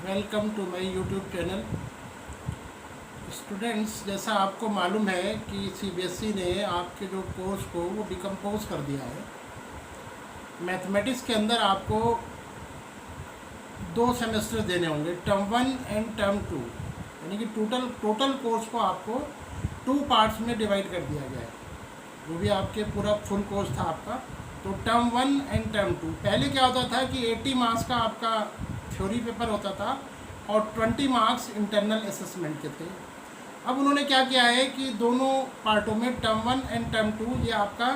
Welcome to my YouTube channel. Students, जैसा आपको मालूम है कि सीबीएसई ने आपके जो कोर्स को वो डिकम्पोज कर दिया है। मैथमेटिक्स के अंदर आपको 2 सेमेस्टर देने होंगे, टर्म 1 एंड टर्म 2, यानी कि टोटल कोर्स को आपको 2 पार्ट्स में डिवाइड कर दिया गया है। जो भी आपके पूरा फुल कोर्स था आपका, तो टर्म 1 एंड टर्म 2। पहले क्या होता था कि 80 मार्क्स का आपका थ्योरी पेपर होता था और 20 मार्क्स इंटरनल असेसमेंट के थे। अब उन्होंने क्या किया है कि दोनों पार्टों में टर्म 1 एंड टर्म 2 ये आपका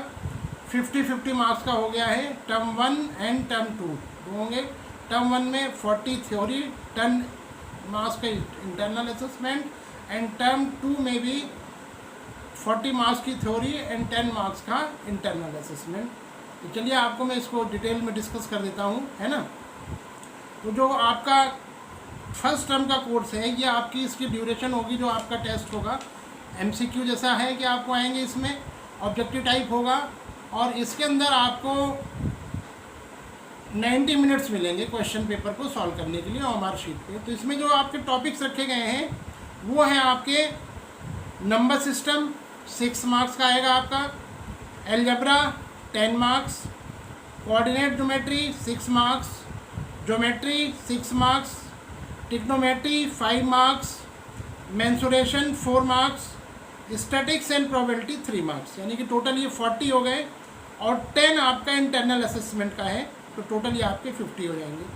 50-50 मार्क्स का हो गया है। टर्म 1 एंड टर्म 2 होंगे। टर्म 1 में 40 थ्योरी, 10 मार्क्स का इंटरनल असेसमेंट, एंड टर्म 2 में भी 40 मार्क्स की थ्योरी एंड 10 मार्क्स का इंटरनल असेसमेंट। तो चलिए आपको मैं इसको डिटेल में डिस्कस कर देता हूँ, है ना। तो जो आपका फर्स्ट टर्म का कोर्स है, ये आपकी इसकी ड्यूरेशन होगी, जो आपका टेस्ट होगा एमसीक्यू जैसा है कि आपको आएंगे, इसमें ऑब्जेक्टिव टाइप होगा और इसके अंदर आपको 90 मिनट्स मिलेंगे क्वेश्चन पेपर को सॉल्व करने के लिए ओएमआर शीट पे। तो इसमें जो आपके टॉपिक्स रखे गए हैं वो हैं आपके नंबर सिस्टम 6 मार्क्स का आएगा आपका, algebra 10 marks, coordinate geometry 6 marks, geometry 6 marks, trigonometry 5 marks, mensuration 4 marks, statics and probability 3 marks, यानी कि टोटल ये 40 हो गए और 10 आपका इंटरनल असेसमेंट का है, तो टोटल ये आपके 50 हो जाएंगे।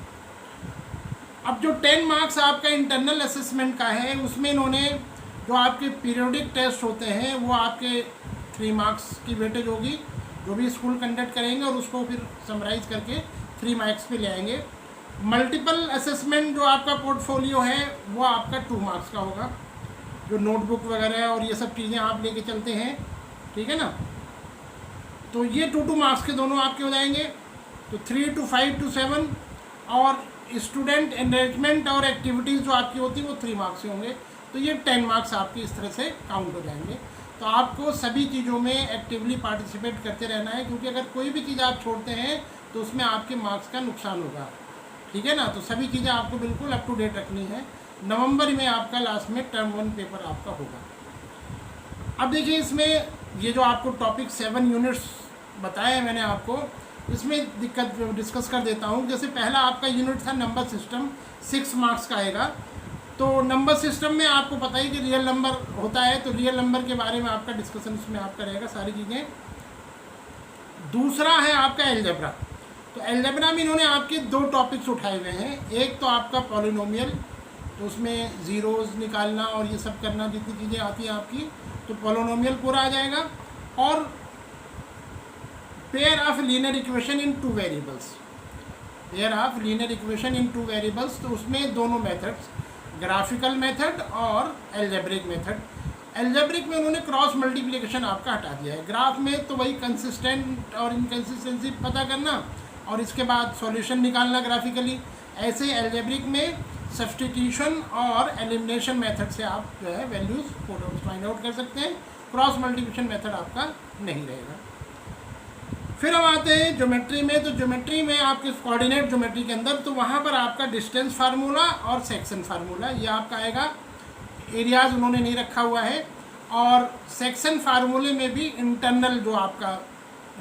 अब जो 10 मार्क्स आपका इंटरनल असेसमेंट का है, उसमें इन्होंने जो आपके पीरियोडिक टेस्ट होते हैं वो आपके 3 मार्क्स की वेटेज होगी, जो भी स्कूल कंडक्ट करेंगे और उसको फिर समराइज करके 3 मार्क्स पे ले आएंगे। मल्टीपल असेसमेंट जो आपका पोर्टफोलियो है वो आपका 2 मार्क्स का होगा, जो नोटबुक वगैरह और ये सब चीज़ें आप लेके चलते हैं, ठीक है ना। तो ये 2 मार्क्स के दोनों आपके हो जाएंगे। तो 3 to 5 to 7 और स्टूडेंट एंगेजमेंट और एक्टिविटीज़ जो आपकी होती है वो 3 मार्क्स से होंगे। तो ये 10 मार्क्स आपके इस तरह से काउंट हो जाएंगे। तो आपको सभी चीज़ों में एक्टिवली पार्टिसिपेट करते रहना है, क्योंकि अगर कोई भी चीज़ आप छोड़ते हैं तो उसमें आपके मार्क्स का नुकसान होगा, ठीक है ना। तो सभी चीज़ें आपको बिल्कुल अप टू डेट रखनी है। नवंबर में आपका लास्ट में टर्म 1 पेपर आपका होगा। अब देखिए, इसमें ये जो आपको टॉपिक 7 यूनिट्स बताए हैं मैंने आपको, इसमें दिक्कत डिस्कस कर देता हूँ। जैसे पहला आपका यूनिट था नंबर सिस्टम, 6 मार्क्स का आएगा। तो नंबर सिस्टम में आपको पता ही कि रियल नंबर होता है, तो रियल नंबर के बारे में आपका डिस्कशन उसमें आपका रहेगा सारी चीज़ें। दूसरा है आपका एलजेब्रा। तो एलजेब्रा में इन्होंने आपके 2 टॉपिक्स उठाए हुए हैं। एक तो आपका पॉलिनोमियल, तो उसमें ज़ीरोज़ निकालना और ये सब करना, जितनी चीज़ें आती हैं आपकी, तो पॉलिनोमियल पूरा आ जाएगा। और pair of linear equation in 2 variables, pair of linear equation in 2 variables, तो उसमें दोनों मेथड्स, ग्राफिकल मेथड और एल्जेब्रिक मेथड। एल्जेब्रिक में उन्होंने क्रॉस मल्टीप्लिकेशन आपका हटा दिया है। ग्राफ में तो वही कंसिस्टेंट और इनकंसिस्टेंसी पता करना और इसके बाद सॉल्यूशन निकालना ग्राफिकली। ऐसे एल्जेब्रिक में सब्स्टिट्यूशन और एलिमिनेशन मेथड से आप जो है वैल्यूज़ फाइंड आउट कर सकते हैं। क्रॉस मल्टीप्लिकेशन मेथड आपका नहीं रहेगा। फिर हम आते हैं ज्योमेट्री में। तो ज्योमेट्री में आपके कोऑर्डिनेट ज्योमेट्री के अंदर, तो वहाँ पर आपका डिस्टेंस फार्मूला और सेक्शन फार्मूला ये आपका आएगा। एरियाज़ उन्होंने नहीं रखा हुआ है। और सेक्शन फार्मूले में भी इंटरनल जो आपका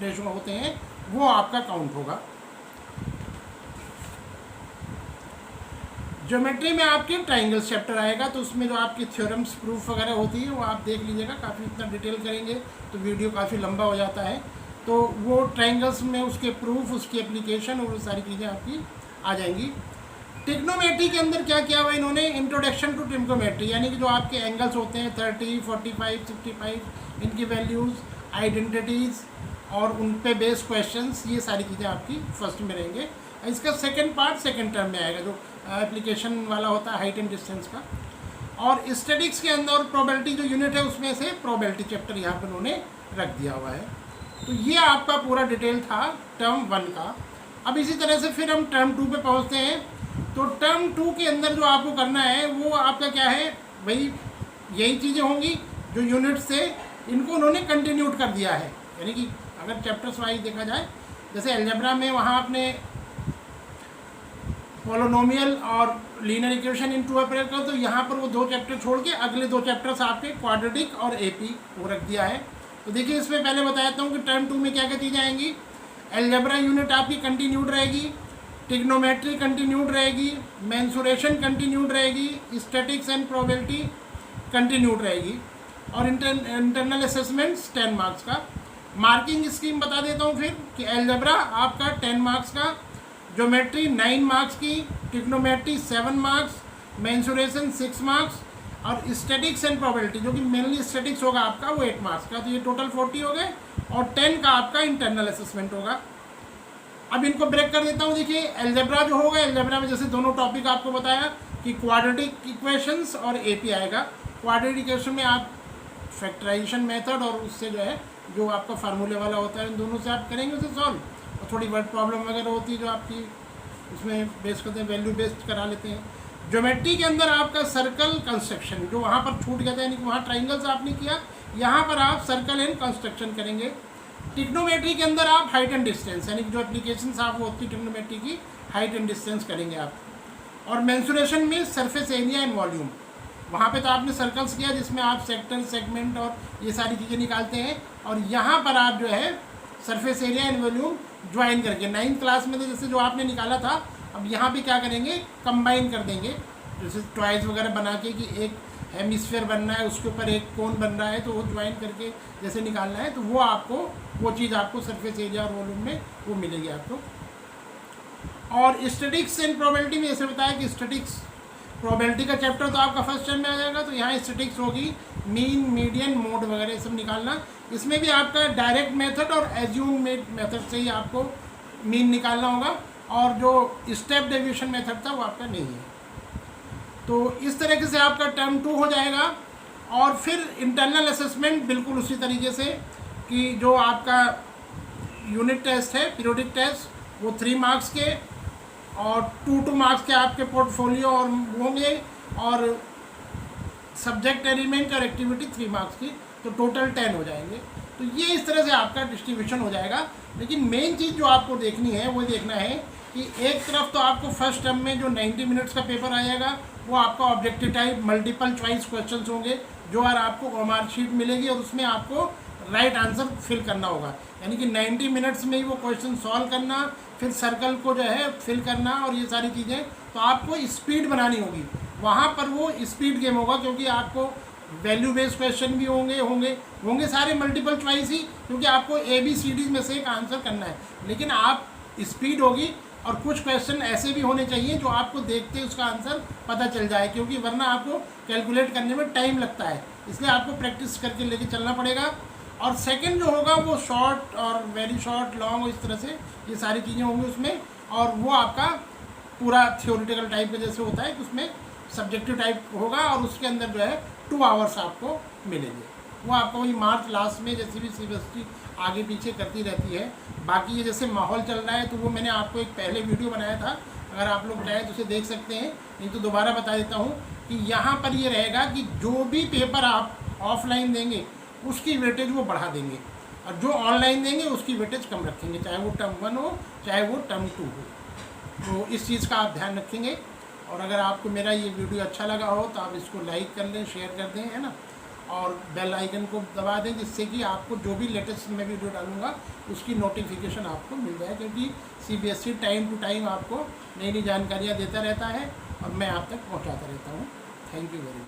रेशो होते हैं वो आपका काउंट होगा। ज्योमेट्री में आपके ट्राइंगल्स चैप्टर आएगा, तो उसमें जो आपकी थ्योरम्स प्रूफ वगैरह होती है वो आप देख लीजिएगा। काफ़ी इतना डिटेल करेंगे तो वीडियो काफ़ी लंबा हो जाता है। तो वो ट्रायंगल्स में उसके प्रूफ, उसकी एप्लीकेशन और वो सारी चीज़ें आपकी आ जाएंगी। ट्रिग्नोमेट्री के अंदर क्या किया हुआ इन्होंने, इंट्रोडक्शन टू ट्रिग्नोमेट्री, यानी कि जो आपके एंगल्स होते हैं 30, 45, 65, इनकी वैल्यूज़, आइडेंटिटीज़ और उन पे बेस्ड क्वेश्चंस, ये सारी चीज़ें आपकी फर्स्ट में रहेंगे। इसका सेकेंड पार्ट सेकेंड टर्म में आएगा, जो एप्लीकेशन वाला होता है हाइट एंड डिस्टेंस का। और स्टैटिक्स के अंदर प्रोबेबिलिटी जो यूनिट है उसमें से प्रोबेबिलिटी चैप्टर यहाँ पर उन्होंने रख दिया हुआ है। तो ये आपका पूरा डिटेल था टर्म 1 का। अब इसी तरह से फिर हम टर्म 2 पे पहुँचते हैं। तो टर्म 2 के अंदर जो आपको करना है वो आपका क्या है, वही यही चीज़ें होंगी जो यूनिट्स थे, इनको उन्होंने कंटिन्यूट कर दिया है। यानी कि अगर चैप्टर्स वाइज देखा जाए, जैसे एल्जेब्रा में वहाँ आपने पोलिनोमियल और linear equation in to appear कर, तो यहाँ पर वो 2 चैप्टर छोड़ के अगले 2 चैप्टर्स आपके क्वाड्रेटिक और एपी वो रख दिया है। तो देखिए इसमें पहले बता देता हूँ कि टर्म 2 में क्या क्या चीज़ें आएंगी। अलजेब्रा यूनिट आपकी कंटिन्यूड रहेगी, ट्रिग्नोमेट्री कंटिन्यूड रहेगी, मेंसुरेशन कंटिन्यूड रहेगी, स्टैटिक्स एंड प्रोबेबिलिटी कंटिन्यूड रहेगी, और इंटरनल असेसमेंट्स 10 मार्क्स का। मार्किंग स्कीम बता देता हूँ फिर कि अलजेब्रा आपका 10 मार्क्स का, ज्योमेट्री 9 मार्क्स की, ट्रिग्नोमेट्री 7 मार्क्स, मेंसुरेशन 6 मार्क्स, और स्टैटिक्स एंड प्रोबेबिलिटी जो कि मेनली स्टैटिक्स होगा आपका वो 8 मार्क्स का। तो ये टोटल 40 हो गए, और 10 का आपका इंटरनल असेसमेंट होगा। अब इनको ब्रेक कर देता हूँ। देखिए अलजेब्रा जो होगा, अलजेब्रा में जैसे दोनों टॉपिक आपको बताया कि क्वाड्रेटिक इक्वेशंस और एपी आएगा। क्वाड्रेटिक इक्वेशन में आप फैक्टराइजेशन मेथड और उससे जो है जो आपका फार्मूले वाला होता है इन दोनों से आप करेंगे उसे सॉल्व, और थोड़ी वर्ड प्रॉब्लम वगैरह होती है जो आपकी उसमें बेस करते हैं, वैल्यू बेस्ड करा लेते हैं। ज्योमेट्री के अंदर आपका सर्कल कंस्ट्रक्शन जो वहाँ पर छूट गया था, यानी कि वहाँ ट्राइंगल्स आपने किया, यहाँ पर आप सर्कल एंड कंस्ट्रक्शन करेंगे। ट्रिग्नोमेट्री के अंदर आप हाइट एंड डिस्टेंस, यानी कि जो एप्लीकेशंस आप होती है ट्रिग्नोमेट्री की, हाइट एंड डिस्टेंस करेंगे आप। और मेंसुरेशन में सरफेस एरिया एंड वॉल्यूम, वहाँ पे तो आपने सर्कल्स किया जिसमें आप सेक्टर, सेगमेंट और ये सारी चीज़ें निकालते हैं, और यहाँ पर आप जो है surface area and volume join करके 9th क्लास में तो जैसे जो आपने निकाला था, अब यहाँ पे क्या करेंगे, कंबाइन कर देंगे। जैसे टॉयज वगैरह बना के कि एक हेमिस्फीयर बनना है, उसके ऊपर एक कोन बन रहा है, तो वो ज्वाइन करके जैसे निकालना है, तो वो आपको वो चीज़ आपको सरफेस एरिया और वॉल्यूम में वो मिलेगी आपको। और स्टैटिक्स एंड प्रोबेबिलिटी में जैसे बताया कि स्टैटिक्स प्रोबेबिलिटी का चैप्टर तो आपका फर्स्ट टर्म में आ जाएगा, तो यहाँ स्टैटिक्स होगी, मीन, मीडियन, मोड वगैरह सब निकालना। इसमें भी आपका डायरेक्ट मेथड और एज्यूम मेथड से ही आपको मीन निकालना होगा, और जो स्टेप डेविएशन मेथड था वो आपका नहीं है। तो इस तरीके से आपका टर्म 2 हो जाएगा। और फिर इंटरनल असेसमेंट बिल्कुल उसी तरीके से कि जो आपका यूनिट टेस्ट है, पीरियोडिक टेस्ट, वो 3 मार्क्स के और 2 मार्क्स के आपके पोर्टफोलियो और होंगे, और सब्जेक्ट एलिमेंट और एक्टिविटी 3 मार्क्स की, तो टोटल 10 हो जाएंगे। तो ये इस तरह से आपका डिस्ट्रीब्यूशन हो जाएगा। लेकिन मेन चीज़ जो आपको देखनी है वो देखना है कि एक तरफ तो आपको फर्स्ट टर्म में जो 90 मिनट्स का पेपर आ जाएगा वो आपका objective type multiple choice questions होंगे, जो और आपको ओएमआर शीट मिलेगी, और उसमें आपको राइट आंसर फिल करना होगा। यानी कि 90 मिनट्स में ही वो क्वेश्चन सॉल्व करना, फिर सर्कल को जो है फिल करना, और ये सारी चीज़ें तो आपको स्पीड बनानी होगी। वहाँ पर वो स्पीड गेम होगा, क्योंकि आपको वैल्यू बेस्ड क्वेश्चन भी होंगे सारे मल्टीपल चॉइस ही, क्योंकि आपको ABCD में से एक आंसर करना है। लेकिन आप स्पीड होगी, और कुछ क्वेश्चन ऐसे भी होने चाहिए जो आपको देखते उसका आंसर पता चल जाए, क्योंकि वरना आपको कैलकुलेट करने में टाइम लगता है, इसलिए आपको प्रैक्टिस करके लेके चलना पड़ेगा। और सेकंड जो होगा वो शॉर्ट और वेरी शॉर्ट, लॉन्ग, इस तरह से ये सारी चीज़ें होंगी उसमें, और वो आपका पूरा थियोरिटिकल टाइप का जैसे होता है कि उसमें सब्जेक्टिव टाइप होगा, और उसके अंदर जो है 2 आवर्स आपको मिलेंगे। वो आपको वही मार्च लास्ट में जैसे भी CBSE आगे पीछे करती रहती है। बाकी ये जैसे माहौल चल रहा है, तो वो मैंने आपको एक पहले वीडियो बनाया था, अगर आप लोग चाहें तो उसे देख सकते हैं, नहीं तो दोबारा बता देता हूँ कि यहाँ पर ये रहेगा कि जो भी पेपर आप ऑफलाइन देंगे उसकी वेटेज वो बढ़ा देंगे, और जो ऑनलाइन देंगे उसकी वेटेज कम रखेंगे, चाहे वो टर्म 1 हो चाहे वो टर्म 2 हो। तो इस चीज़ का आप ध्यान रखेंगे। और अगर आपको मेरा ये वीडियो अच्छा लगा हो तो आप इसको लाइक कर लें, शेयर कर दें, है ना, और बेल आइकन को दबा दें, जिससे कि आपको जो भी लेटेस्ट मैं वीडियो डालूंगा उसकी नोटिफिकेशन आपको मिल जाए, क्योंकि CBSE टाइम टू टाइम आपको नई नई जानकारियाँ देता रहता है, और मैं आप तक पहुँचाता रहता हूँ। Thank you very much.